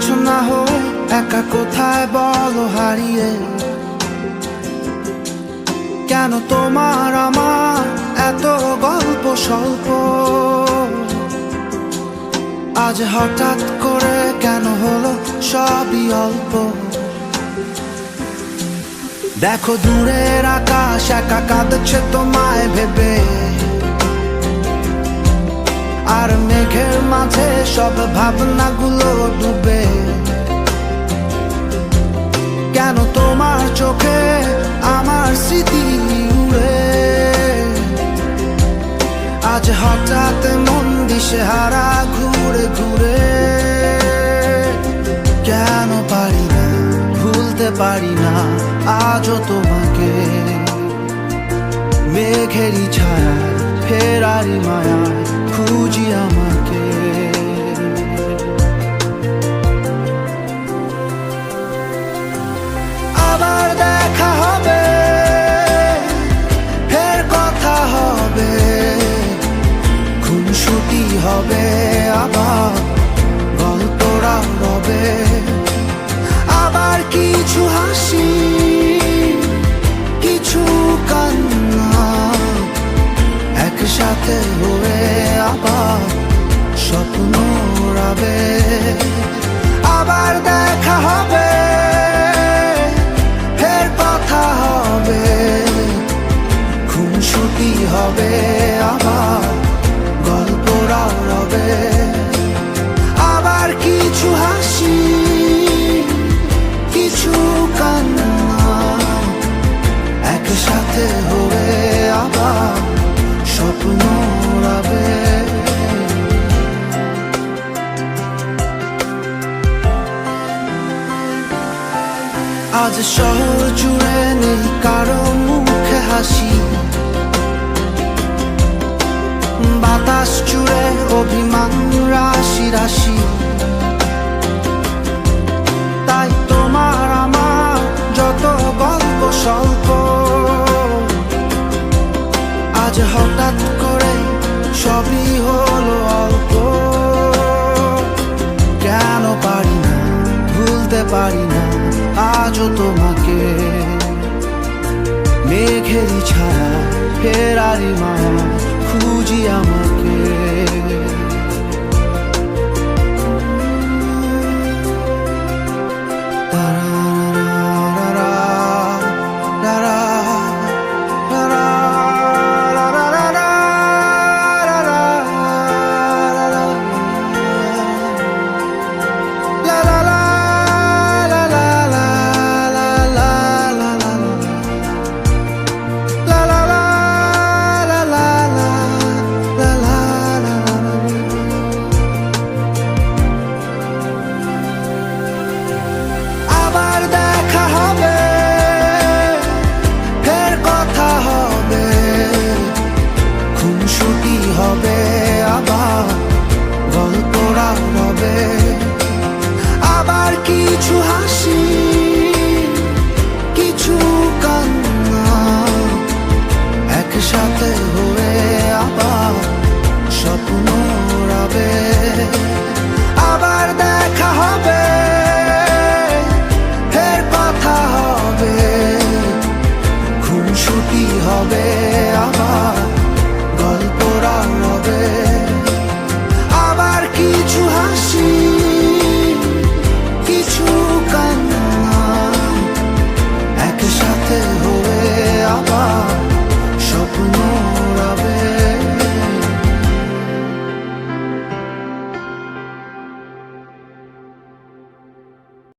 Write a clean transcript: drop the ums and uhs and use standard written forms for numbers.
আছো না হয়ে একা কোথায় বলো হারিয়ে? কেন তোমার আমার এত গল্প স্বল্প? আজ হঠাৎ করে কেন হলো সবই অল্প? দেখো দূরের আকাশ একা কাঁদছে তোমায় ভেবে, আর মেঘের মাঝে সব ভাবনাগুলো ডুবে। কেন তোমার চোখে আমার স্মৃতি উড়ে? আজ হঠাৎ মন দিশেহারা ঘুরে ঘুরে। কেন পারি না ভুলতে পারি না আজও তোমাকে, মেঘেরই ছায়া ফেরারি মায়া খুঁজি আমাকে। আবার দেখা হবে, ফের কথা হবে, খুনসুটি হবে, আবার গল্পরা রবে। আবার কিছু হাসি, কিছু কান্না, একসাথে হয়ে আবার স্বপ্ন রাবে। আবার দেখা হবে, ফের কথা হবে, খুনসুটি হবে, আবার গল্পরা রবে। আবার কিছু হাসি, কিছু কান্না, একসাথে হয়ে আবার স্বপ্ন রাবে। আজ শহর জুড়ে নেই কারো মুখে হাসি, বাতাস জুড়ে অভিমান রাশি রাশি। তাই তোমার আমার যত গল্প স্বল্প, আজ হঠাৎ করে সবই হলো অল্প। কেন পারি না ভুলতে পারি না আজও তোমাকে, মেঘেরই ছায়া ফেরারি মায়া খুঁজি আমাকে। হবে আবার গল্পরা রবে। আবার কিছু হাসি, কিছু কান্না, একসাথে